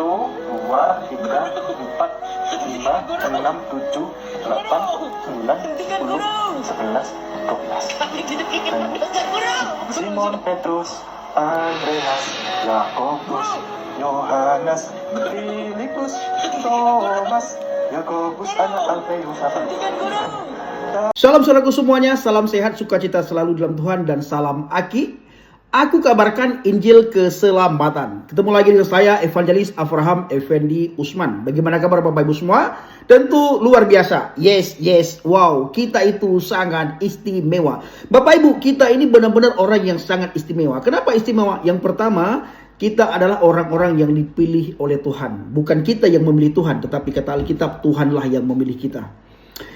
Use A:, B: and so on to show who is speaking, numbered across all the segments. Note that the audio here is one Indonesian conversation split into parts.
A: 2, 3, 4, 5, 6, 7, 8, 9, 10, 11, 12. Simon Petrus, Andreas, Yakobus, Yohanes, Filipus, Thomas, Yakobus anak Alfeus.
B: Shalom saudaraku semuanya, salam sehat, sukacita selalu dalam Tuhan, dan salam Aki. Aku kabarkan Injil keselamatan. Ketemu lagi dengan saya, Evangelis Avraham Effendi Usman. Bagaimana kabar Bapak Ibu semua? Tentu luar biasa. Yes, wow, kita itu sangat istimewa. Bapak Ibu, kita ini benar-benar orang yang sangat istimewa. Kenapa istimewa? Yang pertama, kita adalah orang-orang yang dipilih oleh Tuhan. Bukan kita yang memilih Tuhan, tetapi kata Alkitab, Tuhanlah yang memilih kita.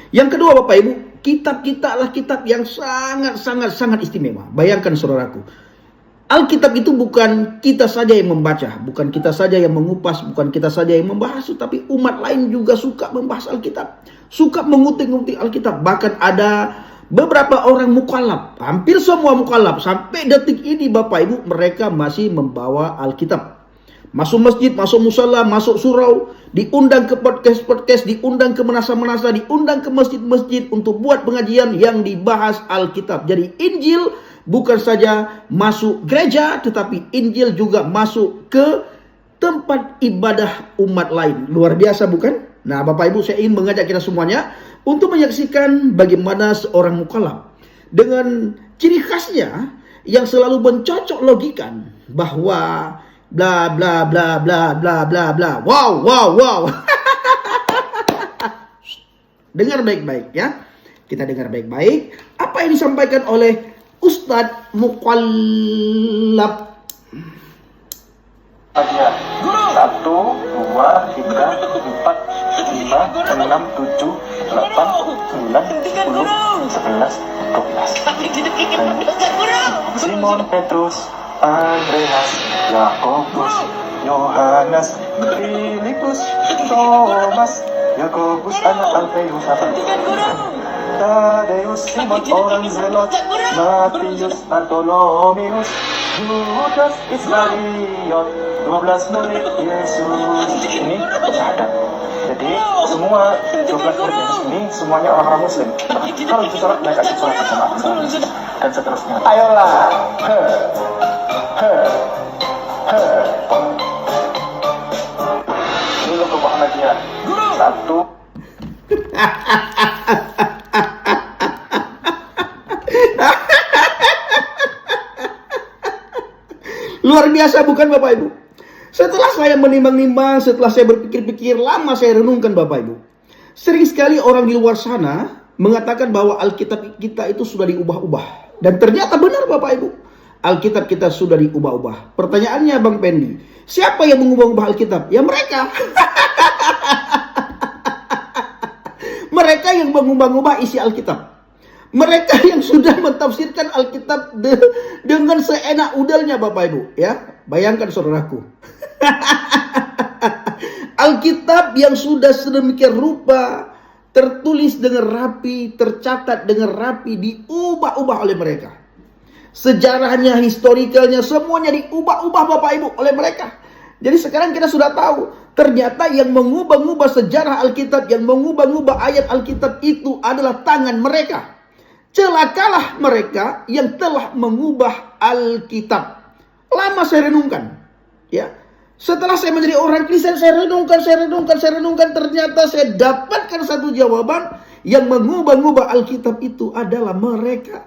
B: Yang kedua Bapak Ibu, kitab kita adalah kitab yang sangat istimewa. Bayangkan saudaraku, Alkitab itu bukan kita saja yang membaca, bukan kita saja yang mengupas, bukan kita saja yang membahas, tapi umat lain juga suka membahas Alkitab, suka mengutik-ngutik Alkitab. Bahkan ada beberapa orang mukallaf, hampir semua mukallaf sampai detik ini Bapak Ibu, mereka masih membawa Alkitab. Masuk masjid, masuk musala, masuk surau, diundang ke podcast, diundang ke menasa-menasa, diundang ke masjid-masjid untuk buat pengajian yang dibahas Alkitab. Jadi Injil bukan saja masuk gereja, tetapi Injil juga masuk ke tempat ibadah umat lain. Luar biasa bukan? Nah Bapak Ibu, saya ingin mengajak kita semuanya untuk menyaksikan bagaimana seorang mukallaf dengan ciri khasnya yang selalu mencocok logikan bahwa bla bla bla bla bla bla bla. Wow. Dengar baik-baik ya. Kita dengar baik-baik apa yang disampaikan oleh Ustadz Mukallaf.
A: 1, 2, 3, 4, 5, 6, 7, 8, 9, 10, 11, 12. Simon Petrus, Andreas, Yakobus, Yohanes, Filipus, Thomas, Yakobus anak Alfeus. Tadeus, Simon orang Zelot, Matius, Bartolomeus, Judas Iskariot, 12 murid Yesus. Ini syahadat. Jadi semua 12 murid Yesus ini semuanya orang-orang Muslim. Kalau itu sholat, mereka ikut sholat berjamaah dan seterusnya. Ayolah. Dulu ke Muhammadiyah. 1.
B: Luar biasa bukan Bapak Ibu? Setelah saya menimbang-nimbang, setelah saya berpikir-pikir, lama saya renungkan Bapak Ibu. Sering sekali orang di luar sana mengatakan bahwa Alkitab kita itu sudah diubah-ubah. Dan ternyata benar Bapak Ibu. Alkitab kita sudah diubah-ubah. Pertanyaannya Bang Pendi, siapa yang mengubah-ubah Alkitab? Ya mereka. Mereka yang mengubah-ubah isi Alkitab. Mereka yang sudah mentafsirkan Alkitab dengan seenak udalnya Bapak Ibu ya. Bayangkan saudaraku. Alkitab yang sudah sedemikian rupa tertulis dengan rapi, tercatat dengan rapi, diubah-ubah oleh mereka. Sejarahnya, historikalnya, semuanya diubah-ubah Bapak Ibu oleh mereka. Jadi sekarang kita sudah tahu, ternyata yang mengubah-ubah sejarah Alkitab, yang mengubah-ubah ayat Alkitab itu adalah tangan mereka. Celakalah mereka yang telah mengubah Alkitab. Lama saya renungkan. Ya. Setelah saya menjadi orang Kristen, saya renungkan. Ternyata saya dapatkan satu jawaban. Yang mengubah-ubah Alkitab itu adalah mereka.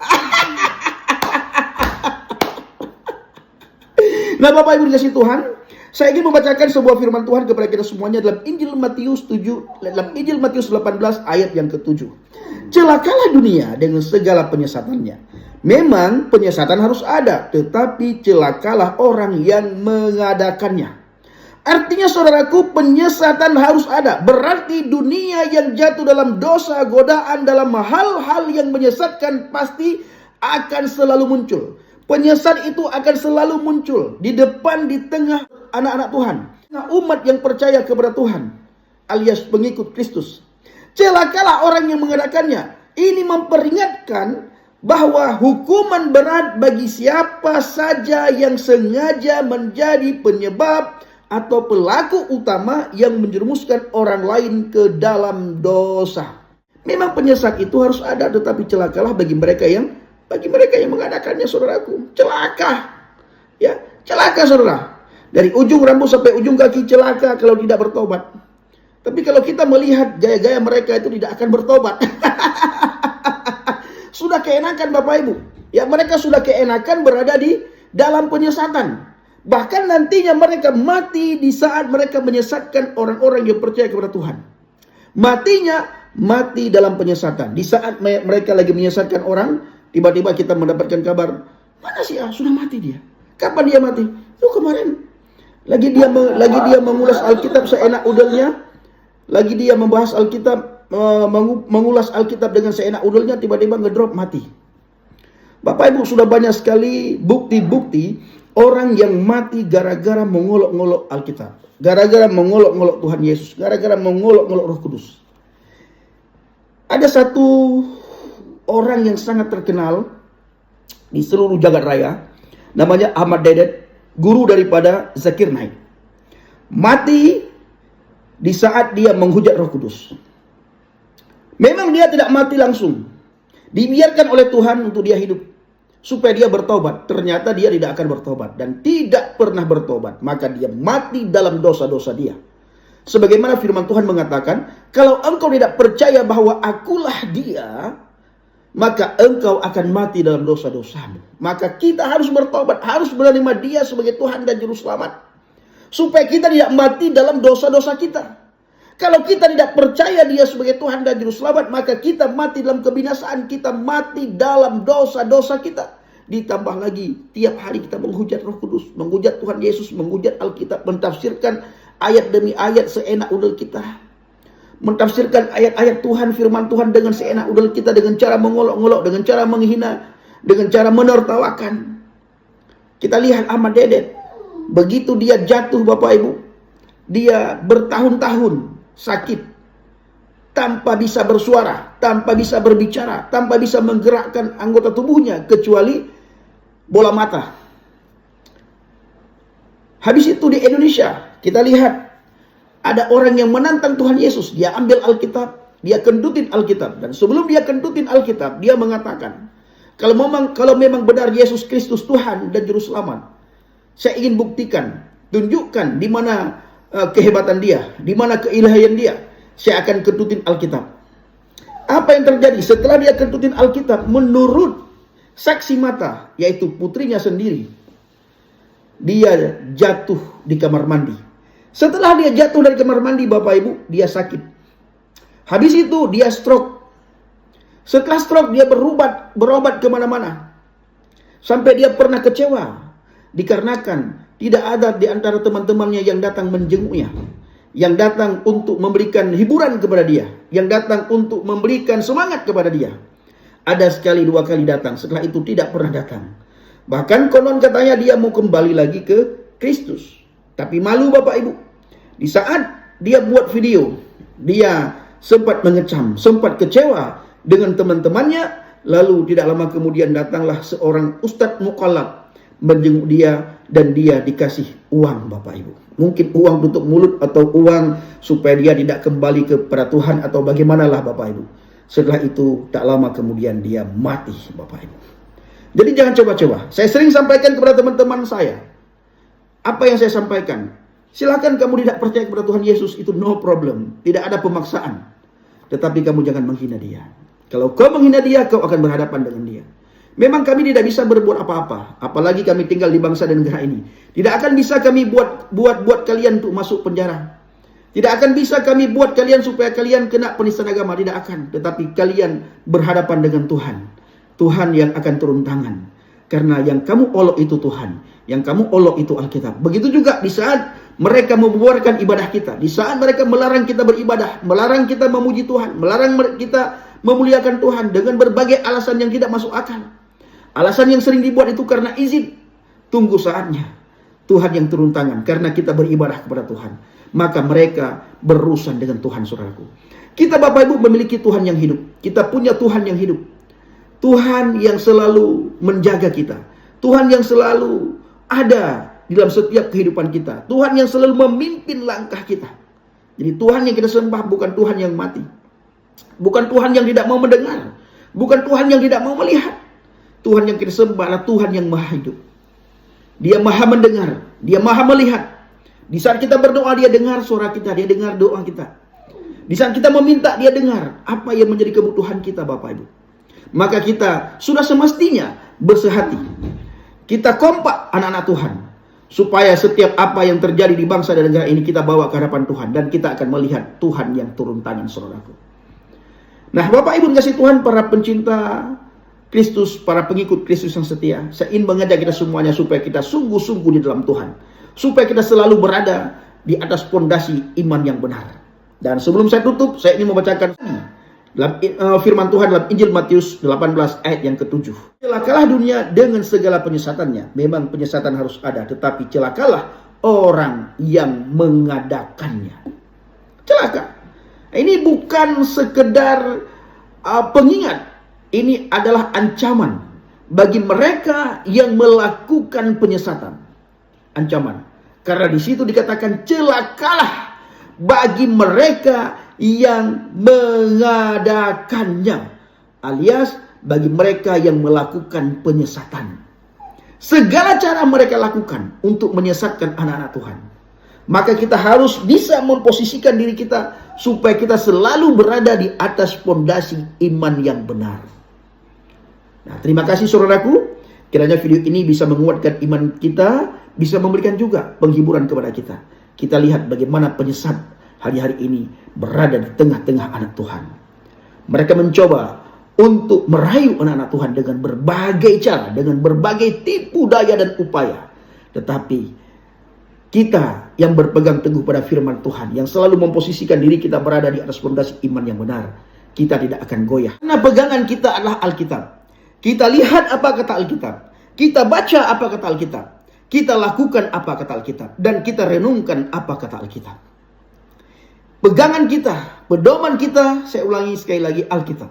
B: Nah Bapak Ibu dikasihi Tuhan, saya ingin membacakan sebuah firman Tuhan kepada kita semuanya dalam Injil Matius 18 ayat yang ke-7. Celakalah dunia dengan segala penyesatannya. Memang penyesatan harus ada, tetapi celakalah orang yang mengadakannya. Artinya saudaraku, penyesatan harus ada. Berarti dunia yang jatuh dalam dosa, godaan, dalam hal-hal yang menyesatkan pasti akan selalu muncul. Penyesat itu akan selalu muncul di depan, di tengah anak-anak Tuhan, umat yang percaya kepada Tuhan alias pengikut Kristus. Celakalah orang yang mengadakannya. Ini memperingatkan bahwa hukuman berat bagi siapa saja yang sengaja menjadi penyebab atau pelaku utama yang menjerumuskan orang lain ke dalam dosa. Memang penyesat itu harus ada, tetapi celakalah bagi mereka yang mengadakannya, saudaraku. Celaka. Ya, celaka saudara. Dari ujung rambut sampai ujung kaki celaka kalau tidak bertobat. Tapi kalau kita melihat gaya-gaya mereka itu tidak akan bertobat. Sudah keenakan Bapak Ibu. Ya, mereka sudah keenakan berada di dalam penyesatan. Bahkan nantinya mereka mati di saat mereka menyesatkan orang-orang yang percaya kepada Tuhan. Matinya mati dalam penyesatan. Di saat mereka lagi menyesatkan orang, tiba-tiba kita mendapatkan kabar, mana sih sudah mati dia? Kapan dia mati? Itu kemarin. Lagi dia mengulas Alkitab seenak udelnya. Lagi dia membahas Alkitab, mengulas Alkitab dengan seenak udelnya, tiba-tiba ngedrop mati. Bapak Ibu, sudah banyak sekali bukti-bukti orang yang mati gara-gara mengolok-ngolok Alkitab. Gara-gara mengolok-ngolok Tuhan Yesus. Gara-gara mengolok-ngolok Roh Kudus. Ada satu orang yang sangat terkenal di seluruh jagat raya. Namanya Ahmad Dedet, guru daripada Zakir Naik. Mati di saat dia menghujat Roh Kudus. Memang dia tidak mati langsung. Dibiarkan oleh Tuhan untuk dia hidup. Supaya dia bertobat. Ternyata dia tidak akan bertobat. Dan tidak pernah bertobat. Maka dia mati dalam dosa-dosa dia. Sebagaimana firman Tuhan mengatakan, kalau engkau tidak percaya bahwa akulah dia, maka engkau akan mati dalam dosa-dosamu. Maka kita harus bertobat. Harus menerima dia sebagai Tuhan dan Juru Selamat. Supaya kita tidak mati dalam dosa-dosa kita. Kalau kita tidak percaya dia sebagai Tuhan dan Juru Selamat, maka kita mati dalam kebinasaan. Kita mati dalam dosa-dosa kita. Ditambah lagi, tiap hari kita menghujat Roh Kudus, menghujat Tuhan Yesus, menghujat Alkitab, mentafsirkan ayat demi ayat seenak udel kita. Mentafsirkan ayat-ayat Tuhan, firman Tuhan dengan seenak udel kita, dengan cara mengolok-ngolok, dengan cara menghina, dengan cara menertawakan. Kita lihat Ahmad Dedet. Begitu dia jatuh Bapak Ibu, dia bertahun-tahun sakit, tanpa bisa bersuara, tanpa bisa berbicara, tanpa bisa menggerakkan anggota tubuhnya, kecuali bola mata. Habis itu di Indonesia, kita lihat ada orang yang menantang Tuhan Yesus. Dia ambil Alkitab, dia kentutin Alkitab. Dan sebelum dia kentutin Alkitab, dia mengatakan, kalau memang benar Yesus Kristus Tuhan dan Juru Selamat, saya ingin buktikan, tunjukkan di mana kehebatan dia, di mana keilahian dia. Saya akan kentutin Alkitab. Apa yang terjadi setelah dia kentutin Alkitab? Menurut saksi mata, yaitu putrinya sendiri, dia jatuh di kamar mandi. Setelah dia jatuh dari kamar mandi, Bapak Ibu, dia sakit. Habis itu dia stroke. Setelah stroke dia berobat kemana-mana. Sampai dia pernah kecewa. Dikarenakan tidak ada di antara teman-temannya yang datang menjenguknya. Yang datang untuk memberikan hiburan kepada dia. Yang datang untuk memberikan semangat kepada dia. Ada sekali dua kali datang. Setelah itu tidak pernah datang. Bahkan konon katanya dia mau kembali lagi ke Kristus. Tapi malu Bapak Ibu. Di saat dia buat video, dia sempat mengecam, sempat kecewa dengan teman-temannya. Lalu tidak lama kemudian datanglah seorang ustadz mukallaf menjenguk dia, dan dia dikasih uang Bapak Ibu. Mungkin uang tutup mulut atau uang supaya dia tidak kembali kepada Tuhan atau bagaimanalah Bapak Ibu. Setelah itu tak lama kemudian dia mati Bapak Ibu. Jadi jangan coba-coba. Saya sering sampaikan kepada teman-teman saya. Apa yang saya sampaikan? Silakan kamu tidak percaya kepada Tuhan Yesus, itu no problem. Tidak ada pemaksaan. Tetapi kamu jangan menghina dia. Kalau kau menghina dia, kau akan berhadapan dengan dia. Memang kami tidak bisa berbuat apa-apa. Apalagi kami tinggal di bangsa dan negara ini. Tidak akan bisa kami buat kalian untuk masuk penjara. Tidak akan bisa kami buat kalian supaya kalian kena penistaan agama. Tidak akan. Tetapi kalian berhadapan dengan Tuhan. Tuhan yang akan turun tangan. Karena yang kamu olok itu Tuhan. Yang kamu olok itu Alkitab. Begitu juga di saat mereka membubarkan ibadah kita. Di saat mereka melarang kita beribadah. Melarang kita memuji Tuhan. Melarang kita memuliakan Tuhan. Dengan berbagai alasan yang tidak masuk akal. Alasan yang sering dibuat itu karena izin. Tunggu saatnya Tuhan yang turun tangan. Karena kita beribadah kepada Tuhan. Maka mereka berurusan dengan Tuhan, saudaraku. Kita Bapak Ibu memiliki Tuhan yang hidup. Kita punya Tuhan yang hidup. Tuhan yang selalu menjaga kita. Tuhan yang selalu ada di dalam setiap kehidupan kita. Tuhan yang selalu memimpin langkah kita. Jadi Tuhan yang kita sembah bukan Tuhan yang mati. Bukan Tuhan yang tidak mau mendengar. Bukan Tuhan yang tidak mau melihat. Tuhan yang kita sembah adalah Tuhan yang maha hidup. Dia maha mendengar. Dia maha melihat. Di saat kita berdoa, dia dengar suara kita. Dia dengar doa kita. Di saat kita meminta, dia dengar apa yang menjadi kebutuhan kita, Bapak Ibu. Maka kita sudah semestinya bersehati. Kita kompak anak-anak Tuhan. Supaya setiap apa yang terjadi di bangsa dan negara ini kita bawa ke hadapan Tuhan. Dan kita akan melihat Tuhan yang turun tangan, saudaraku. Nah, Bapak Ibu kasih Tuhan, para pencinta Kristus, para pengikut Kristus yang setia, saya ingin mengajak kita semuanya supaya kita sungguh-sungguh di dalam Tuhan. Supaya kita selalu berada di atas fondasi iman yang benar. Dan sebelum saya tutup, saya ingin membacakan dalam firman Tuhan dalam Injil Matius 18 ayat yang ke-7. Celakalah dunia dengan segala penyesatannya. Memang penyesatan harus ada, tetapi celakalah orang yang mengadakannya. Celaka. Ini bukan sekedar pengingat. Ini adalah ancaman bagi mereka yang melakukan penyesatan. Ancaman. Karena di situ dikatakan celakalah bagi mereka yang mengadakannya, alias bagi mereka yang melakukan penyesatan. Segala cara mereka lakukan untuk menyesatkan anak-anak Tuhan. Maka kita harus bisa memposisikan diri kita supaya kita selalu berada di atas fondasi iman yang benar. Nah, terima kasih saudaraku. Kiranya video ini bisa menguatkan iman kita, bisa memberikan juga penghiburan kepada kita. Kita lihat bagaimana penyesat hari-hari ini berada di tengah-tengah anak Tuhan. Mereka mencoba untuk merayu anak-anak Tuhan dengan berbagai cara, dengan berbagai tipu daya dan upaya. Tetapi kita yang berpegang teguh pada firman Tuhan, yang selalu memposisikan diri kita berada di atas fondasi iman yang benar, kita tidak akan goyah. Karena pegangan kita adalah Alkitab. Kita lihat apa kata Alkitab. Kita baca apa kata Alkitab. Kita lakukan apa kata Alkitab. Dan kita renungkan apa kata Alkitab. Pegangan kita, pedoman kita, saya ulangi sekali lagi, Alkitab.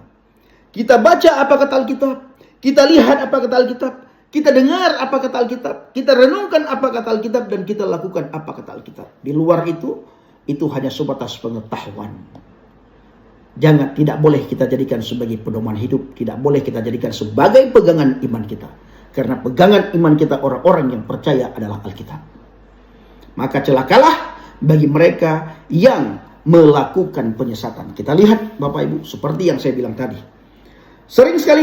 B: Kita baca apa kata Alkitab. Kita lihat apa kata Alkitab. Kita dengar apa kata Alkitab. Kita renungkan apa kata Alkitab. Dan kita lakukan apa kata Alkitab. Di luar itu hanya sebatas pengetahuan. Jangan, tidak boleh kita jadikan sebagai pedoman hidup. Tidak boleh kita jadikan sebagai pegangan iman kita. Karena pegangan iman kita orang-orang yang percaya adalah Alkitab. Maka celakalah bagi mereka yang melakukan penyesatan. Kita lihat Bapak Ibu, seperti yang saya bilang tadi. Sering sekali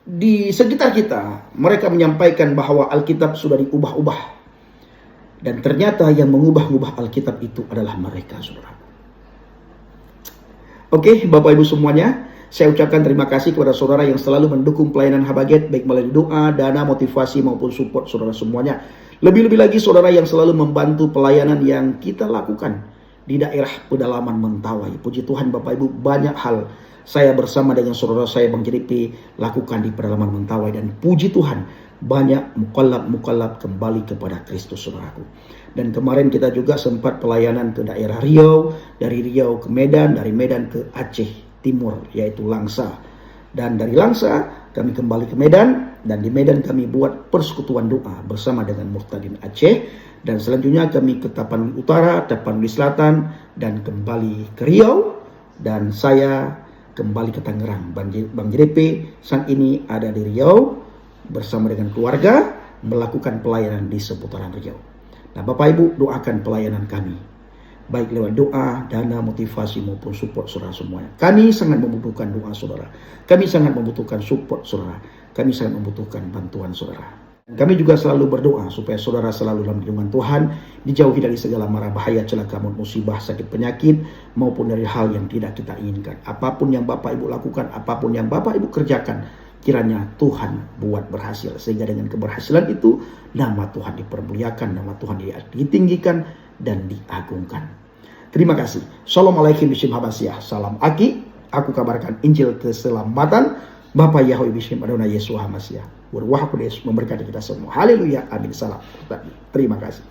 B: di sekitar kita, mereka menyampaikan bahwa Alkitab sudah diubah-ubah. Dan ternyata yang mengubah-ubah Alkitab itu adalah mereka, saudara. Oke, Bapak Ibu semuanya, saya ucapkan terima kasih kepada saudara yang selalu mendukung pelayanan Habaget, baik melalui doa, dana, motivasi, maupun support saudara semuanya. Lebih-lebih lagi saudara yang selalu membantu pelayanan yang kita lakukan di daerah pedalaman Mentawai. Puji Tuhan Bapak Ibu, banyak hal saya bersama dengan saudara saya Bang JDP lakukan di pedalaman Mentawai. Dan puji Tuhan, banyak mukallab kembali kepada Kristus, saudaraku. Dan kemarin kita juga sempat pelayanan ke daerah Riau, dari Riau ke Medan, dari Medan ke Aceh Timur, yaitu Langsa. Dan dari Langsa kami kembali ke Medan, dan di Medan kami buat persekutuan doa bersama dengan Muhtadin Aceh. Dan selanjutnya kami ke Tapanuli Utara, Tapanuli Selatan, dan kembali ke Riau. Dan saya kembali ke Tangerang. Bang JDP saat ini ada di Riau bersama dengan keluarga melakukan pelayanan di seputaran Riau. Nah Bapak Ibu, doakan pelayanan kami, baik lewat doa, dana, motivasi maupun support saudara semuanya. Kami sangat membutuhkan doa saudara. Kami sangat membutuhkan support saudara. Kami sangat membutuhkan bantuan saudara. Kami juga selalu berdoa supaya saudara selalu dalam lindungan Tuhan, dijauhi dari segala mara bahaya, celaka, musibah, sakit, penyakit, maupun dari hal yang tidak kita inginkan. Apapun yang Bapak Ibu lakukan, apapun yang Bapak Ibu kerjakan, kiranya Tuhan buat berhasil. Sehingga dengan keberhasilan itu, nama Tuhan dipermuliakan, nama Tuhan ditinggikan dan diagungkan. Terima kasih. Assalamualaikum warahmatullahi wabarakatuh. Salam Aki. Aku kabarkan Injil keselamatan. Bapak Yahweh Bishim Adonai Yesus HaMashiach. Berwah Kudus memberkati kita semua. Haleluya. Amin. Salam. Terima kasih.